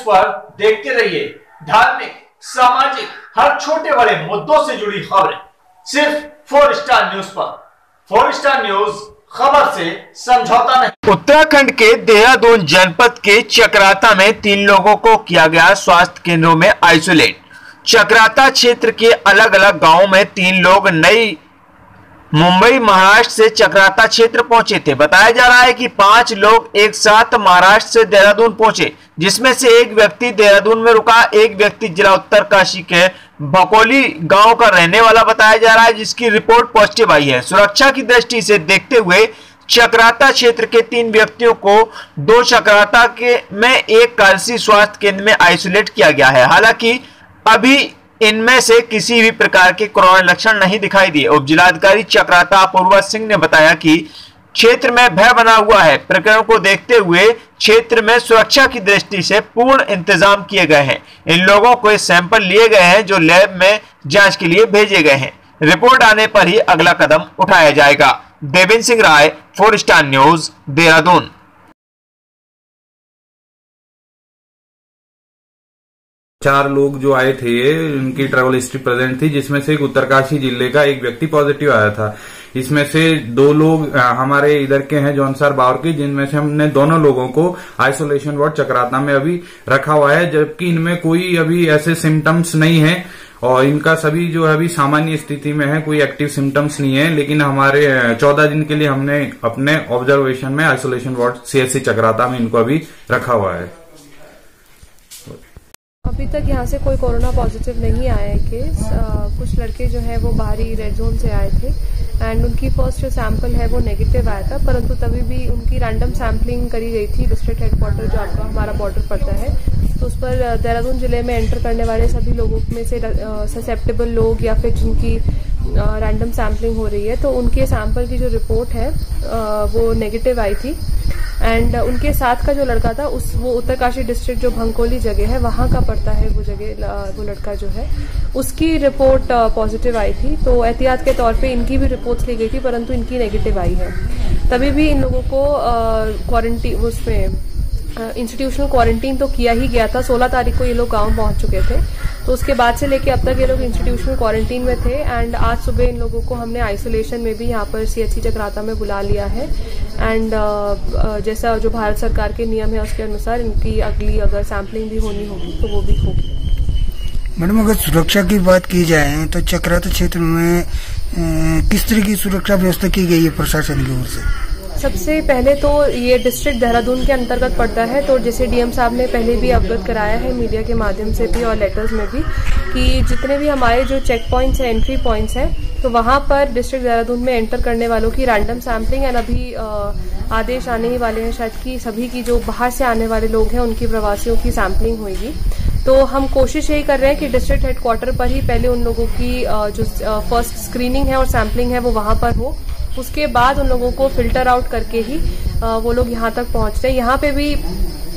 पर देखते रहिए धार्मिक, सामाजिक, हर छोटे बड़े मुद्दों से जुड़ी खबरें सिर्फ 4 स्टार न्यूज पर। 4 स्टार न्यूज, खबर से समझौता नहीं। उत्तराखंड के देहरादून जनपद के चक्राता में 3 लोगों को किया गया स्वास्थ्य केंद्रों में आइसोलेट। चक्राता क्षेत्र के अलग अलग गांवों में 3 लोग नई मुंबई महाराष्ट्र से चक्राता क्षेत्र पहुंचे थे। बताया जा रहा है कि 5 लोग एक साथ महाराष्ट्र से देहरादून पहुंचे, जिसमें से एक व्यक्ति देहरादून में रुका। एक व्यक्ति जिला उत्तरकाशी के भकोली गांव का रहने वाला बताया जा रहा है, जिसकी रिपोर्ट पॉजिटिव आई है। सुरक्षा की दृष्टि से देखते हुए चक्राता क्षेत्र के 3 व्यक्तियों को 2 चक्राता के में एक कालसी स्वास्थ्य केंद्र में आइसोलेट किया गया है। हालांकि अभी इनमें से किसी भी प्रकार के कोरोना लक्षण नहीं दिखाई दिए। उप जिलाधिकारी चक्राता अपूर्वा सिंह ने बताया कि क्षेत्र में भय बना हुआ है। प्रकरण को देखते हुए क्षेत्र में सुरक्षा की दृष्टि से पूर्ण इंतजाम किए गए हैं। इन लोगों को सैंपल लिए गए हैं जो लैब में जांच के लिए भेजे गए हैं। रिपोर्ट आने पर ही अगला कदम उठाया जाएगा। देवेंद्र सिंह राय, 4 स्टार न्यूज, देहरादून। 4 लोग जो आए थे उनकी ट्रैवल हिस्ट्री प्रेजेंट थी, जिसमें से एक उत्तरकाशी जिले का एक व्यक्ति पॉजिटिव आया था। इसमें से 2 लोग हमारे इधर के हैं जौनसार बावर के, जिनमें से हमने दोनों लोगों को आइसोलेशन वार्ड चक्राता में अभी रखा हुआ है, जबकि इनमें कोई अभी ऐसे सिम्टम्स नहीं है और इनका सभी जो है अभी सामान्य स्थिति में है, कोई एक्टिव सिम्टम्स नहीं है। लेकिन हमारे 14 दिन के लिए हमने अपने ऑब्जर्वेशन में आइसोलेशन वार्ड CHC चक्राता में इनको अभी रखा हुआ है। अभी तक यहाँ से कोई कोरोना पॉजिटिव नहीं आया है केस। कुछ लड़के जो है वो बाहरी रेड जोन से आए थे एंड उनकी फर्स्ट जो सैंपल है वो नेगेटिव आया था, परंतु तभी भी उनकी रैंडम सैंपलिंग करी गई थी डिस्ट्रिक्ट हेडक्वार्टर जो आपका हमारा बॉर्डर पड़ता है, तो उस पर देहरादून जिले में एंटर करने वाले सभी लोगों में से ससेप्टेबल लोग या फिर जिनकी रैंडम सैंपलिंग हो रही है, तो उनके सैंपल की जो रिपोर्ट है वो नेगेटिव आई थी। एंड उनके साथ का जो लड़का था वो उत्तरकाशी डिस्ट्रिक्ट जो भंकोली जगह है वहां का पड़ता है, वो जगह वो लड़का जो है उसकी रिपोर्ट पॉजिटिव आई थी। तो एहतियात के तौर पे इनकी भी रिपोर्ट्स ली गई थी, परंतु इनकी नेगेटिव आई है। तभी भी इन लोगों को क्वारंटीन उसमें इंस्टीट्यूशनल क्वारंटीन तो किया ही गया था। 16 तारीख को ये लोग गांव पहुंच चुके थे, तो उसके बाद से लेके अब तक ये लोग इंस्टीट्यूशनल क्वारंटीन में थे। एंड आज सुबह इन लोगों को हमने आइसोलेशन में भी यहाँ पर CHC चक्राता में बुला लिया है। एंड जैसा जो भारत सरकार के नियम है उसके अनुसार इनकी अगली अगर सैंपलिंग भी होनी होगी तो वो भी होगी। मैडम, अगर सुरक्षा की बात की जाए तो चक्राता क्षेत्र में किस तरह की सुरक्षा व्यवस्था की गई है प्रशासन की ओर से? सबसे पहले तो ये डिस्ट्रिक्ट देहरादून के अंतर्गत पड़ता है, तो जैसे DM साहब ने पहले भी अवगत कराया है मीडिया के माध्यम से भी और लेटर्स में भी कि जितने भी हमारे जो चेक पॉइंट्स हैं, एंट्री पॉइंट्स हैं, तो वहां पर डिस्ट्रिक्ट देहरादून में एंटर करने वालों की रैंडम सैंपलिंग एंड अभी आदेश आने ही वाले हैं शायद कि सभी की जो बाहर से आने वाले लोग हैं उनकी प्रवासियों की सैंपलिंग होगी। तो हम कोशिश यही कर रहे हैं कि डिस्ट्रिक्ट हेडक्वार्टर पर ही पहले उन लोगों की जो फर्स्ट स्क्रीनिंग है और सैंपलिंग है वो वहां पर हो, उसके बाद उन लोगों को फिल्टर आउट करके ही वो लोग यहाँ तक पहुंचते हैं। यहाँ पे भी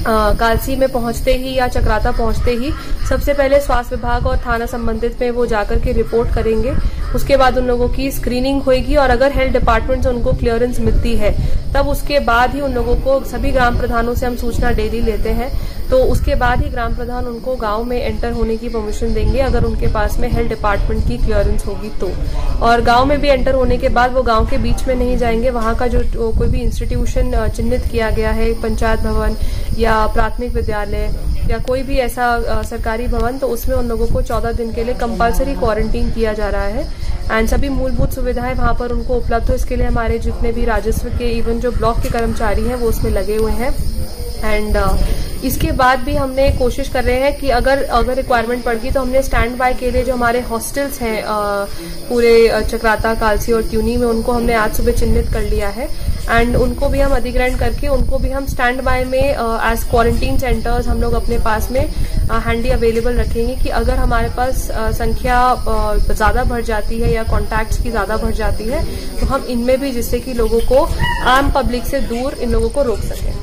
कालसी में पहुंचते ही या चक्राता पहुंचते ही सबसे पहले स्वास्थ्य विभाग और थाना संबंधित में वो जाकर के रिपोर्ट करेंगे। उसके बाद उन लोगों की स्क्रीनिंग होगी और अगर हेल्थ डिपार्टमेंट से उनको क्लियरेंस मिलती है तब उसके बाद ही उन लोगों को, सभी ग्राम प्रधानों से हम सूचना डेली लेते हैं, तो उसके बाद ही ग्राम प्रधान उनको गांव में एंटर होने की परमिशन देंगे अगर उनके पास में हेल्थ डिपार्टमेंट की क्लियरेंस होगी तो। और गांव में भी एंटर होने के बाद वो गांव के बीच में नहीं जाएंगे, वहां का जो कोई भी इंस्टीट्यूशन चिन्हित किया गया है, पंचायत भवन या प्राथमिक विद्यालय या कोई भी ऐसा सरकारी भवन, तो उसमें उन लोगों को 14 दिन के लिए कंपलसरी क्वारंटीन किया जा रहा है। एंड सभी मूलभूत सुविधाएं वहां पर उनको उपलब्ध हो, इसके लिए हमारे जितने भी राजस्व के इवन जो ब्लॉक के कर्मचारी हैं वो उसमें लगे हुए हैं। एंड इसके बाद भी हमने कोशिश कर रहे हैं कि अगर रिक्वायरमेंट पड़ गई तो हमने स्टैंड बाय के लिए जो हमारे हॉस्टल्स हैं पूरे चक्राता, कालसी और ट्यूनी में, उनको हमने आज सुबह चिन्हित कर लिया है एंड उनको भी हम अधिग्रहण करके उनको भी हम स्टैंड बाय में एज क्वारंटीन सेंटर्स हम लोग अपने पास में हैंडी अवेलेबल रखेंगे कि अगर हमारे पास संख्या ज्यादा बढ़ जाती है या कॉन्टैक्ट्स की ज्यादा बढ़ जाती है तो हम इनमें भी, जिससे कि लोगों को आम पब्लिक से दूर इन लोगों को रोक सकें।